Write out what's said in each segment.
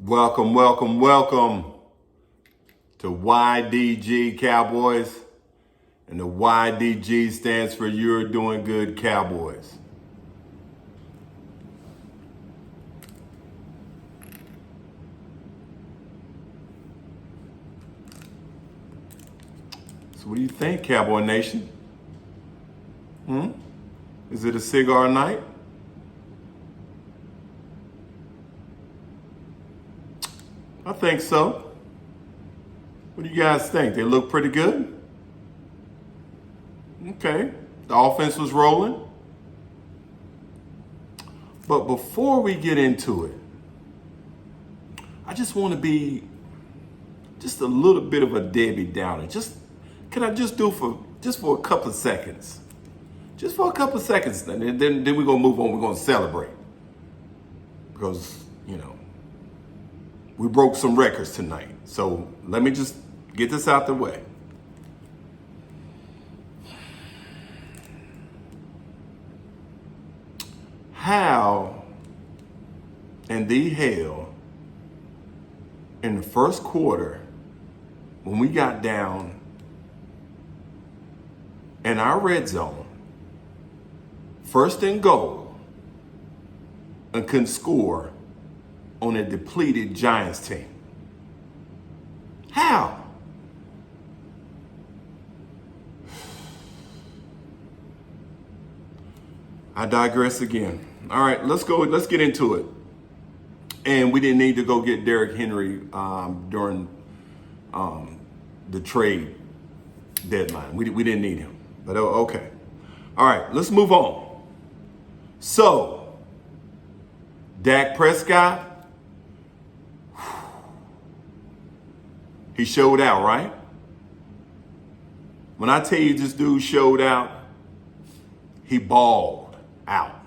Welcome, welcome, welcome to YDG Cowboys. And the YDG stands for You're Doing Good Cowboys. So what do you think, Cowboy Nation? Is it a cigar night? I think so. What do you guys think? They look pretty good? Okay. The offense was rolling. But before we get into it, I just want to be just a little bit of a Debbie Downer. Can I just do for a couple of seconds? Just for a couple of seconds, then we're gonna move on. We're gonna celebrate because we broke some records tonight. So let me just get this out the way. How in the hell in the first quarter, when we got down in our red zone, first and goal, and couldn't score on a depleted Giants team? How? I digress again. All right, let's go. Let's get into it. And we didn't need to go get Derrick Henry during the trade deadline. We didn't need him. But okay. All right, let's move on. So, Dak Prescott, he showed out, right? When I tell you this dude showed out, he balled out.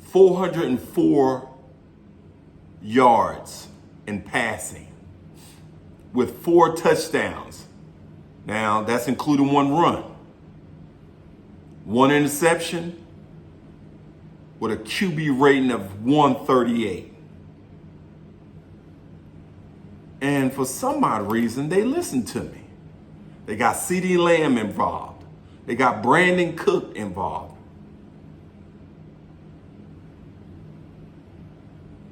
404 yards in passing with 4 touchdowns. Now, that's including 1 run. 1 interception with a QB rating of 138. And for some odd reason, they listened to me. They got CeeDee Lamb involved. They got Brandon Cook involved.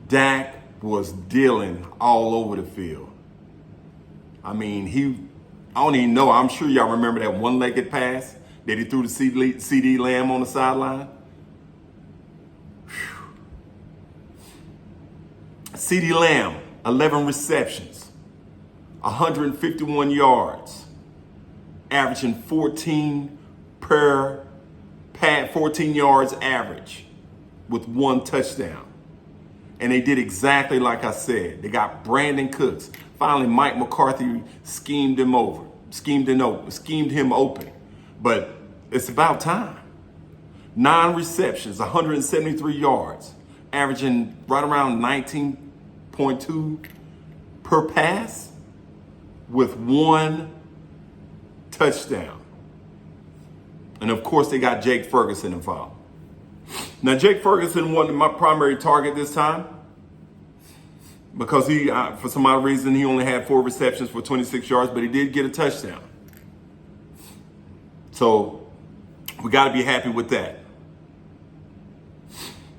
Dak was dealing all over the field. I mean, I don't even know. I'm sure y'all remember that one-legged pass that he threw to CeeDee Lamb on the sideline. CeeDee Lamb, 11 receptions, 151 yards, averaging 14 yards average with 1 touchdown. And they did exactly like I said. They got Brandon Cooks. Finally, Mike McCarthy schemed him open. But it's about time. 9 receptions, 173 yards, averaging right around 19.2 per pass with 1 touchdown. And of course, they got Jake Ferguson involved. Now, Jake Ferguson wasn't my primary target this time because for some odd reason, he only had 4 receptions for 26 yards, but he did get a touchdown. So we got to be happy with that.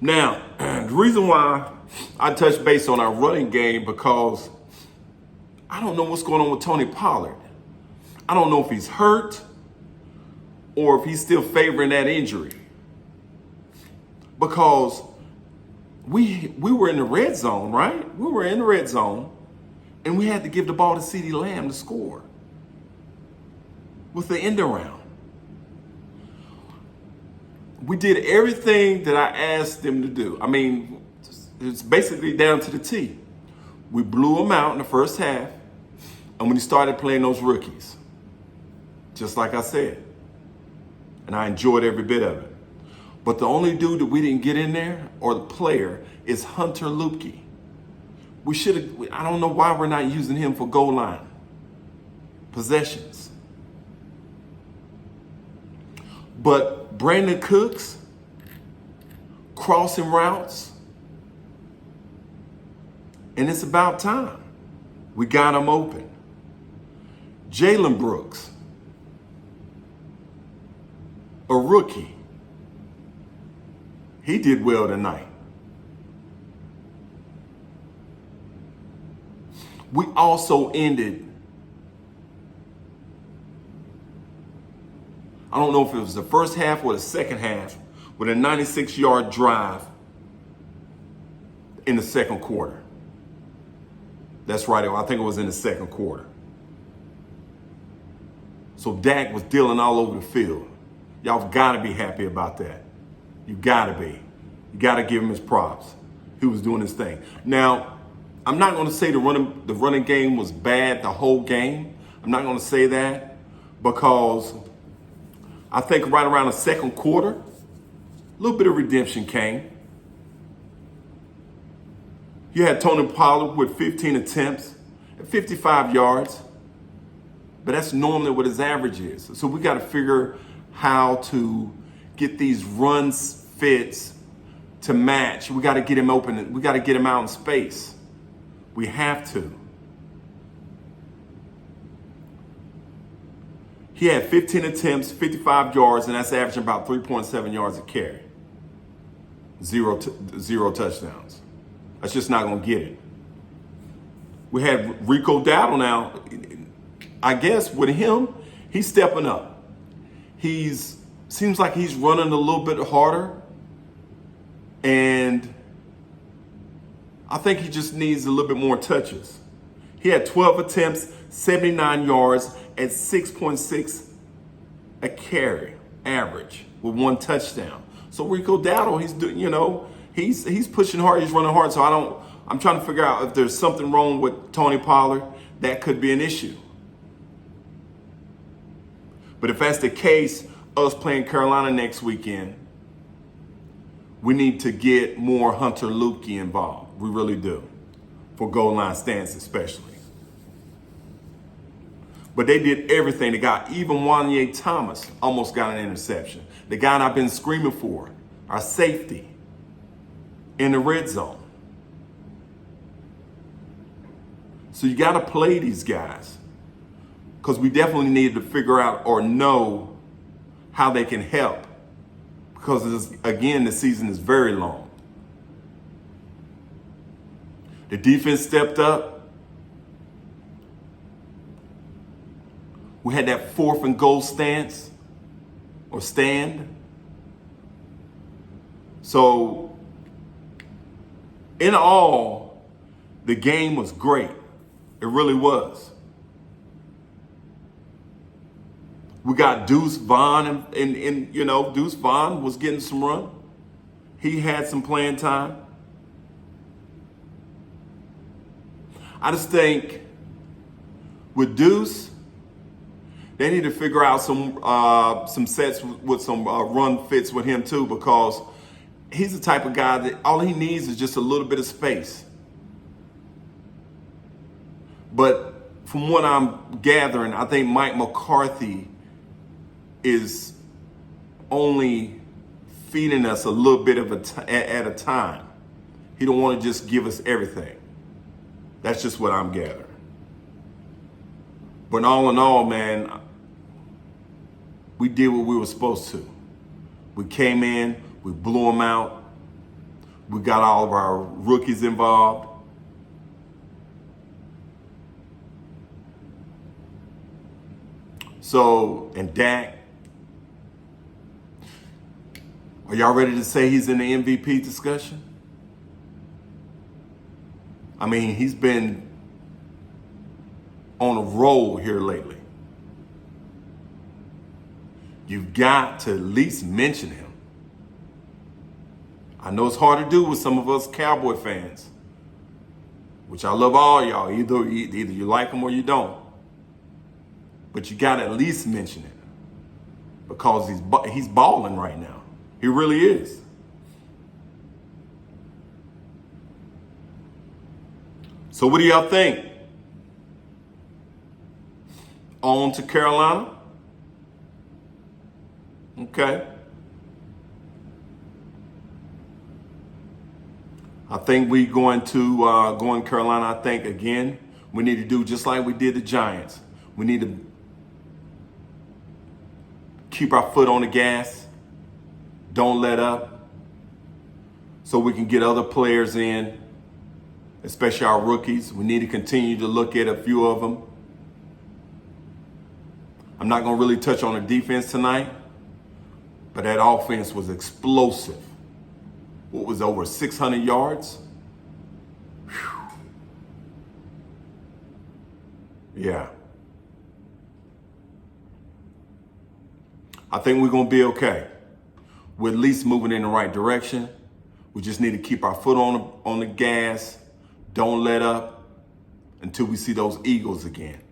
Now, the reason why I touched base on our running game because I don't know what's going on with Tony Pollard. I don't know if he's hurt or if he's still favoring that injury. Because we were in the red zone, right? We were in the red zone, and we had to give the ball to CeeDee Lamb to score with the end around. We did everything that I asked them to do. I mean, it's basically down to the T. We blew them out in the first half, and when he started playing those rookies, just like I said, and I enjoyed every bit of it. But the only dude that we didn't get in there, or the player, is Hunter Luepke. I don't know why we're not using him for goal line possessions. But Brandon Cooks, crossing routes, And it's about time. We got him open. Jalen Brooks, a rookie. He did well tonight. We also ended, I don't know if it was the first half or the second half, with a 96-yard drive in the second quarter. That's right, I think it was in the second quarter. So DAK was dealing all over the field. Y'all got to be happy about that. You got to be. You got to give him his props. He was doing his thing. Now, I'm not going to say the running game was bad the whole game. I'm not going to say that because I think right around the second quarter, a little bit of redemption came. You had Tony Pollard with 15 attempts at 55 yards, but that's normally what his average is. So we got to figure how to get these runs fits to match. We got to get him open. We got to get him out in space. We have to. He had 15 attempts, 55 yards, and that's averaging about 3.7 yards a carry. Zero touchdowns. That's just not going to get it. We had Rico Dowdle now. I guess with him, he's stepping up. Seems like he's running a little bit harder. And I think he just needs a little bit more touches. He had 12 attempts, 79 yards at 6.6 a carry average with one touchdown. So Rico Dowdle, he's doing, he's pushing hard, he's running hard. So I'm trying to figure out if there's something wrong with Tony Pollard. That could be an issue. But if that's the case, us playing Carolina next weekend, we need to get more Hunter Lukey involved. We really do. For goal line stands especially. But they did everything. They got even Wanye Thomas almost got an interception. The guy I've been screaming for, our safety, in the red zone. So you got to play these guys because we definitely need to figure out or know how they can help because, again, the season is very long. The defense stepped up. We had that 4th and goal stance or stand. So, in all, the game was great. It really was. We got Deuce Vaughn, and Deuce Vaughn was getting some run. He had some playing time. I just think with Deuce, they need to figure out some sets with some run fits with him too, because he's the type of guy that all he needs is just a little bit of space. But from what I'm gathering, I think Mike McCarthy is only feeding us a little bit of at a time. He don't want to just give us everything. That's just what I'm gathering. But all in all, man, we did what we were supposed to. We came in, we blew them out. We got all of our rookies involved. So, and DAK, are y'all ready to say he's in the MVP discussion? I mean, he's been on a roll here lately. You've got to at least mention him. I know it's hard to do with some of us Cowboy fans, which I love all y'all. Either you like him or you don't. But you got to at least mention it because he's balling right now. He really is. So what do y'all think? On to Carolina? Okay. I think we going to go in Carolina. I think again we need to do just like we did the Giants. We need to keep our foot on the gas. Don't let up, so we can get other players in, especially our rookies. We need to continue to look at a few of them. I'm not going to really touch on the defense tonight, but that offense was explosive. What was over 600 yards? Whew. Yeah. I think we're going to be okay. We're at least moving in the right direction. We just need to keep our foot on the gas. Don't let up until we see those Eagles again.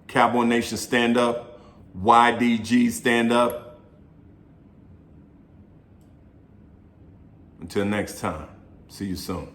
Cowboy Nation, stand up. YDG, stand up. Until next time, see you soon.